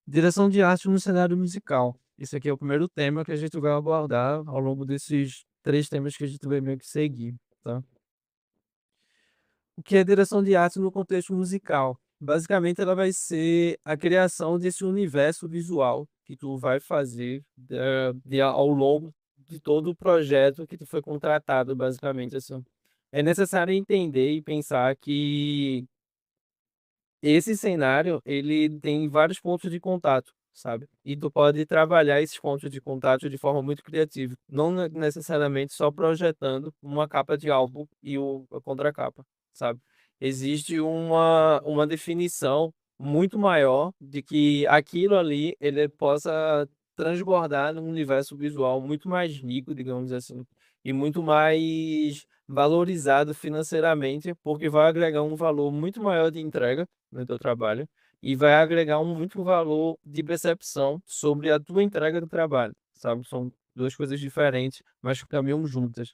Direção de arte no cenário musical. Esse aqui é o primeiro tema que a gente vai abordar ao longo desses 3 temas que a gente vai meio que seguir, tá. O que é direção de arte no contexto musical? Basicamente, ela vai ser a criação desse universo visual que tu vai fazer, ao longo de todo o projeto que tu foi contratado, basicamente, assim. É necessário entender e pensar que esse cenário, ele tem vários pontos de contato, sabe. E tu pode trabalhar esses pontos de contato de forma muito criativa, não necessariamente só projetando uma capa de álbum e a contracapa, sabe. Existe uma definição muito maior de que aquilo ali, ele possa transbordar num universo visual muito mais rico, digamos assim, e muito mais valorizado financeiramente, porque vai agregar um valor muito maior de entrega no teu trabalho, e vai agregar muito valor de percepção sobre a tua entrega do trabalho, sabe. São 2 coisas diferentes, mas que caminham juntas.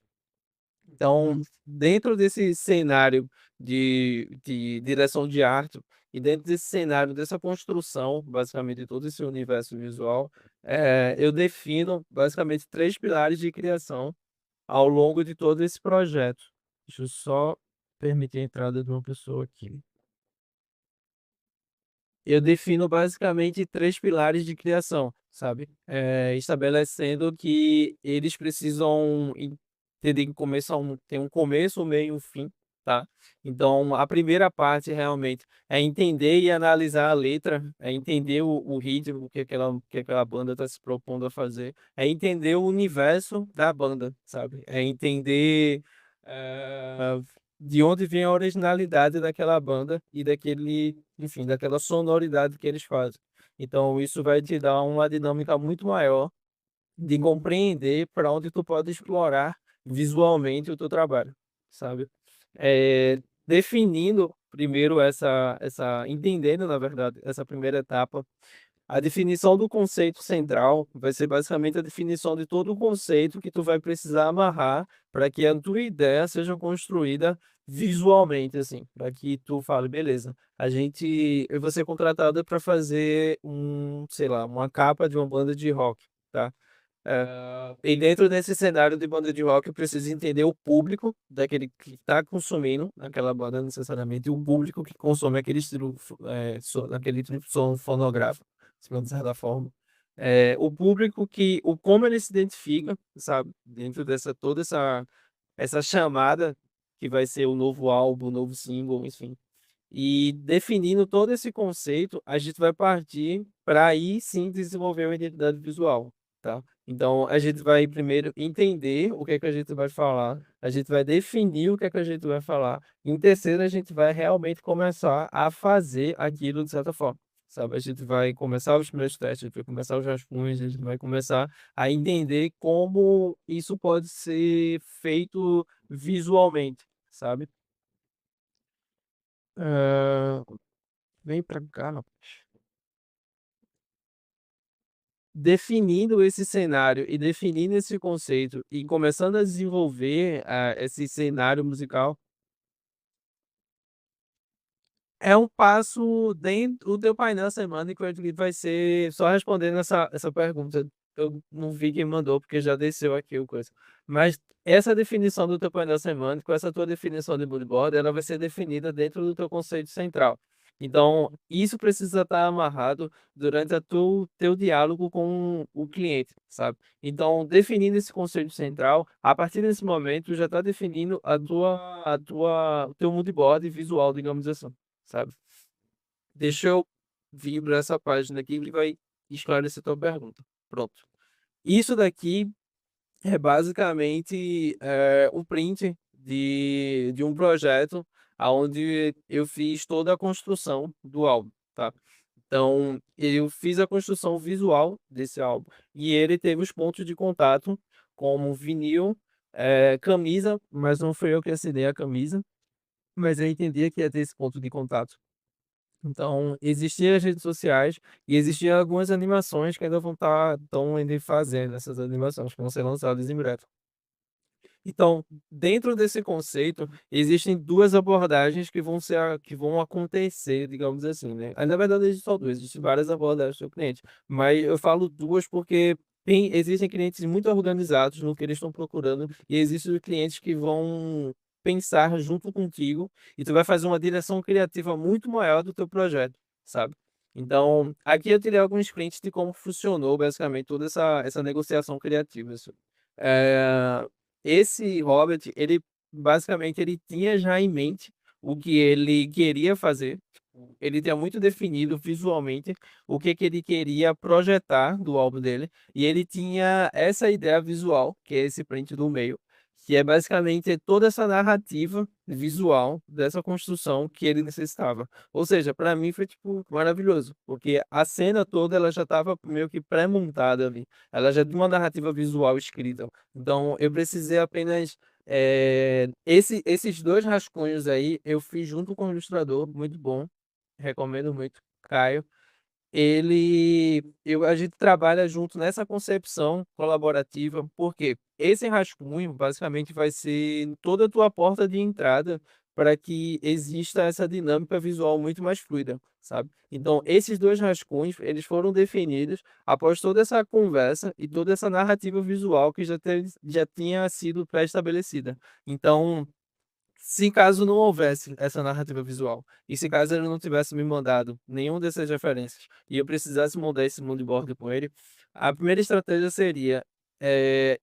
Então, dentro desse cenário de direção de arte, e dentro desse cenário, dessa construção, basicamente, de todo esse universo visual, eu defino, basicamente, 3 pilares de criação ao longo de todo esse projeto. Deixa eu só permitir a entrada de uma pessoa aqui. Eu defino basicamente 3 pilares de criação, sabe, estabelecendo que eles precisam entender que tem um começo, um meio e um fim, tá. Então a primeira parte realmente é entender e analisar a letra, é entender o ritmo que aquela banda está se propondo a fazer, é entender o universo da banda, sabe, é entender, eh de onde vem a originalidade daquela banda e daquele, enfim, daquela sonoridade que eles fazem. Então isso vai te dar uma dinâmica muito maior de compreender para onde tu pode explorar visualmente o teu trabalho, sabe. Definindo primeiro entendendo, na verdade, essa primeira etapa, a definição do conceito central vai ser basicamente a definição de todo o conceito que tu vai precisar amarrar para que a tua ideia seja construída visualmente, assim, para que tu fale: "Beleza, eu vou ser contratada para fazer sei lá, uma capa de uma banda de rock, tá?" E dentro desse cenário de banda de rock, eu preciso entender o público daquele que está consumindo aquela banda necessariamente, e o público que consome aquele estilo aquele tipo de som fonográfico, de certa forma. O público como ele se identifica, sabe, dentro dessa toda essa chamada que vai ser o novo álbum, o novo single, enfim. E definindo todo esse conceito, a gente vai partir para aí sim desenvolver uma identidade visual, tá. Então a gente vai primeiro entender o que é que a gente vai falar, a gente vai definir o que é que a gente vai falar, e em terceiro a gente vai realmente começar a fazer aquilo de certa forma, sabe. A gente vai começar os primeiros testes, a gente vai começar os rascunhos, a gente vai começar a entender como isso pode ser feito visualmente, sabe. Hã Vem pra cá, rapaz. Definindo esse cenário e definindo esse conceito e começando a desenvolver, esse cenário musical, é um passo dentro o teu painel semântico, ele vai ser só respondendo essa pergunta, eu não vi quem mandou, porque já desceu aqui o coisa. Mas essa definição do teu painel semântico, essa tua definição de moodboard, ela vai ser definida dentro do teu conceito central. Então, isso precisa estar amarrado durante a teu diálogo com o cliente, sabe. Então, definindo esse conceito central, a partir desse momento já está definindo o teu moodboard visual, digamos assim. Sabe. Deixa eu vir pra essa página aqui que vai esclarecer tua pergunta. Pronto. Isso daqui é basicamente, um print de um projeto aonde eu fiz toda a construção do álbum, tá. Então, eu fiz a construção visual desse álbum e ele teve os pontos de contato como vinil, camisa, mas não fui eu que assinei a camisa, mas eu entendia que ia ter esse ponto de contato. Então, existiam as redes sociais e existiam algumas animações que ainda estão ainda fazendo essas animações, que vão ser lançadas em breve. Então, dentro desse conceito, existem 2 abordagens que vão acontecer, digamos assim, né. Na verdade existem só 2, existem várias abordagens do cliente, mas eu falo 2 porque existem clientes muito organizados no que eles estão procurando, e existem clientes que vão pensar junto contigo, e tu vai fazer uma direção criativa muito maior do teu projeto, sabe. Então, aqui eu tirei alguns prints de como funcionou basicamente toda essa negociação criativa, assim. Eh esse Hobbit, ele basicamente ele tinha já em mente o que ele queria fazer, tipo, ele tinha muito definido visualmente o que ele queria projetar do álbum dele, e ele tinha essa ideia visual, que é esse print do meio, que é basicamente toda essa narrativa visual dessa construção que ele necessitava. Ou seja, para mim foi, tipo, maravilhoso, porque a cena toda ela já estava meio que pré-montada ali, ela já tinha uma narrativa visual escrita. Então eu precisei apenas, esses 2 rascunhos aí eu fiz junto com o ilustrador, muito bom, recomendo muito, Caio. A gente trabalha junto nessa concepção colaborativa, porque esse rascunho basicamente vai ser toda a tua porta de entrada para que exista essa dinâmica visual muito mais fluida, sabe. Então esses 2 rascunhos, eles foram definidos após toda essa conversa e toda essa narrativa visual que já tinha sido pré-estabelecida. Então, se caso não houvesse essa narrativa visual, e se caso ele não tivesse me mandado nenhuma dessas referências, e eu precisasse montar esse moodboard com ele, a primeira estratégia seria,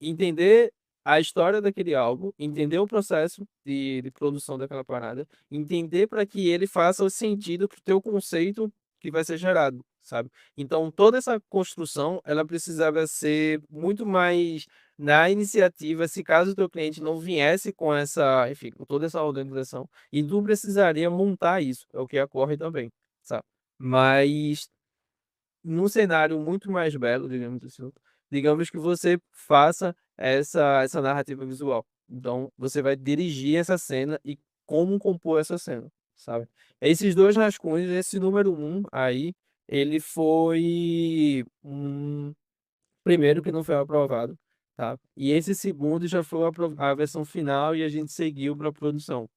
entender a história daquele álbum, entender o processo de produção daquela parada, entender para que ele faça o sentido para o teu conceito que vai ser gerado, sabe. Então toda essa construção, ela precisava ser muito mais na iniciativa, se caso o teu cliente não viesse com essa, enfim, com toda essa organização, e tu precisaria montar isso, é o que ocorre também, sabe. Mas num cenário muito mais belo, digamos assim, digamos que você faça essa narrativa visual. Então, você vai dirigir essa cena e como compor essa cena, sabe. Esses 2 rascunhos, esse número um aí, ele foi primeiro que não foi aprovado, tá. E esse segundo já foi a versão final e a gente seguiu para a produção.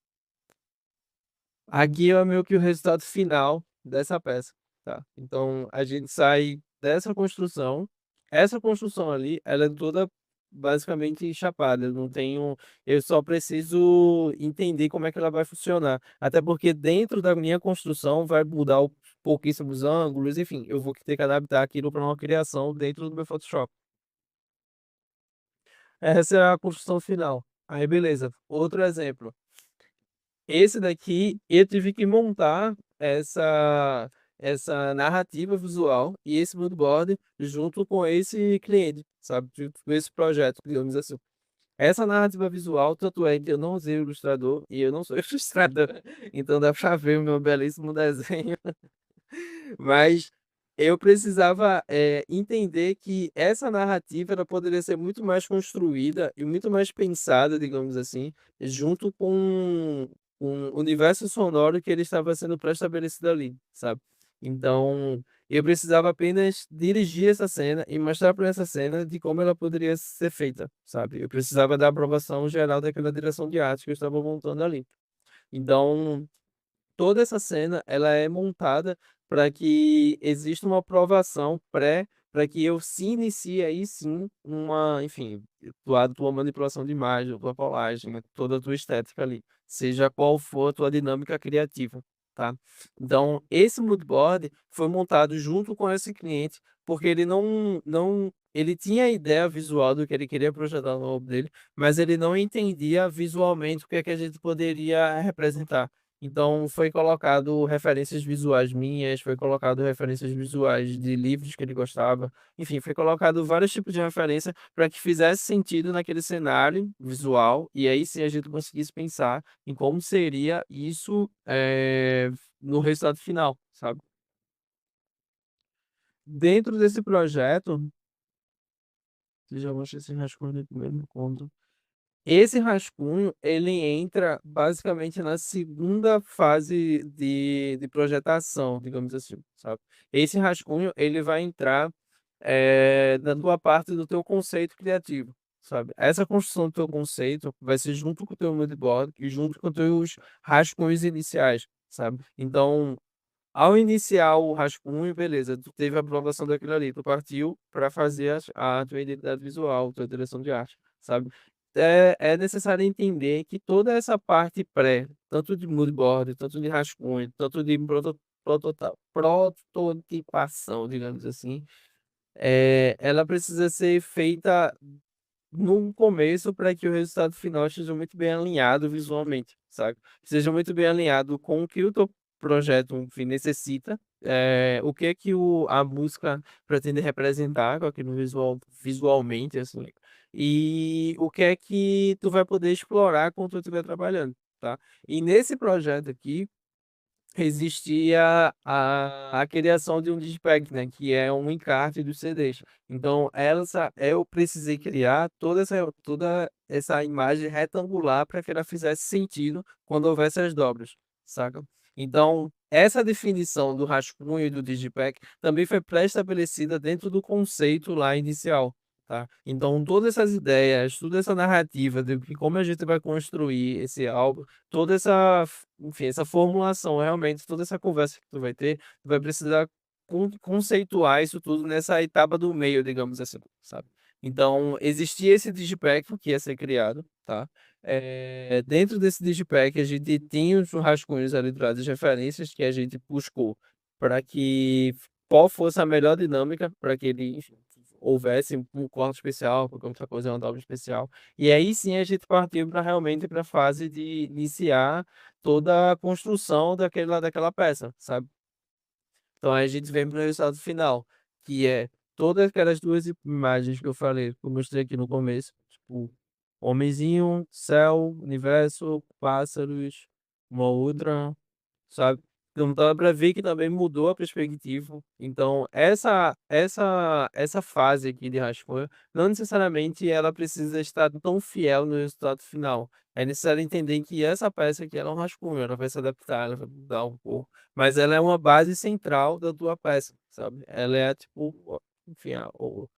Aqui é meio que o resultado final dessa peça, tá. Então a gente sai dessa construção, essa construção ali, ela é toda basicamente chapada, eu não tenho eu só preciso entender como é que ela vai funcionar. Até porque dentro da minha construção vai mudar pouquíssimos ângulos, enfim, eu vou ter que adaptar aquilo para uma criação dentro do meu Photoshop. Essa é a construção final. Aí beleza, outro exemplo, esse daqui eu tive que montar essa narrativa visual e esse moodboard junto com esse cliente, sabe, junto com esse projeto, digamos assim. Essa narrativa visual, tanto é que eu não usei o ilustrador e eu não sou ilustrador, então dá pra ver o meu belíssimo desenho. Mas eu precisava, entender que essa narrativa ela poderia ser muito mais construída e muito mais pensada, digamos assim, junto com o universo sonoro que ele estava sendo pré-estabelecido ali, sabe. Então, eu precisava apenas dirigir essa cena e mostrar para essa cena de como ela poderia ser feita, sabe. Eu precisava da aprovação geral daquela direção de arte que eu estava montando ali. Então toda essa cena, ela é montada para que exista uma aprovação pré, para que eu se inicie aí sim uma, enfim, tua manipulação de imagem, tua colagem, né, toda a tua estética ali, seja qual for a tua dinâmica criativa, tá. Então esse mood board foi montado junto com esse cliente, porque ele não ele tinha a ideia visual do que ele queria projetar no álbum dele, mas ele não entendia visualmente o que é que a gente poderia representar. Então foi colocado referências visuais minhas, foi colocado referências visuais de livros que ele gostava, enfim, foi colocado vários tipos de referência para que fizesse sentido naquele cenário visual, e aí sim a gente conseguisse pensar em como seria isso, no resultado final, sabe. Dentro desse projeto, você já mostra esse rascunho do primeiro encontro. Esse rascunho, ele entra basicamente na segunda fase de projetação, digamos assim, sabe. Esse rascunho, ele vai entrar, na tua parte do teu conceito criativo, sabe? Essa construção do teu conceito vai ser junto com o teu moodboard e junto com os teus rascunhos iniciais, sabe? Então, ao iniciar o rascunho, beleza, tu teve a aprovação daquilo ali, tu partiu para fazer a tua identidade visual, tua direção de arte, sabe? É necessário entender que toda essa parte pré, tanto de moodboard, tanto de rascunho, tanto de prototipação, digamos assim, ela precisa ser feita no começo para que o resultado final esteja muito bem alinhado visualmente, sabe? Seja muito bem alinhado com o que o teu projeto, enfim, necessita, o que é que a música pretende representar com aquilo visualmente, assim, e o que é que tu vai poder explorar quando tu estiver trabalhando, tá? E nesse projeto aqui, existia a criação de um digipack, né, que é um encarte dos CDs. Então, eu precisei criar toda essa imagem retangular para que ela fizesse sentido quando houvesse as dobras, saca? Então, essa definição do rascunho e do digipack também foi pré-estabelecida dentro do conceito lá inicial. Tá? Então, todas essas ideias, toda essa narrativa de como a gente vai construir esse álbum, toda essa, enfim, essa formulação, realmente, toda essa conversa que tu vai ter, tu vai precisar conceituar isso tudo nessa etapa do meio, digamos assim, sabe? Então, existia esse digipack que ia ser criado, tá? Dentro desse digipack, a gente tinha os rascunhos ali das referências que a gente buscou para que qual fosse a melhor dinâmica para que ele enfim, houvesse um corte especial, qualquer outra coisa, uma dobra especial. E aí sim a gente partiu para realmente para a fase de iniciar toda a construção daquela peça, sabe? Então aí a gente vem para o resultado final, que é todas aquelas duas imagens que eu falei, que eu mostrei aqui no começo, tipo, homenzinho, céu, universo, pássaros, uma outra, sabe? Então dá para ver que também mudou a perspectiva. Então essa fase aqui de rascunho, não necessariamente ela precisa estar tão fiel no resultado final. É necessário entender que essa peça aqui ela é um rascunho, ela vai se adaptar, ela vai mudar um pouco, mas ela é uma base central da tua peça, sabe? Ela é tipo, enfim,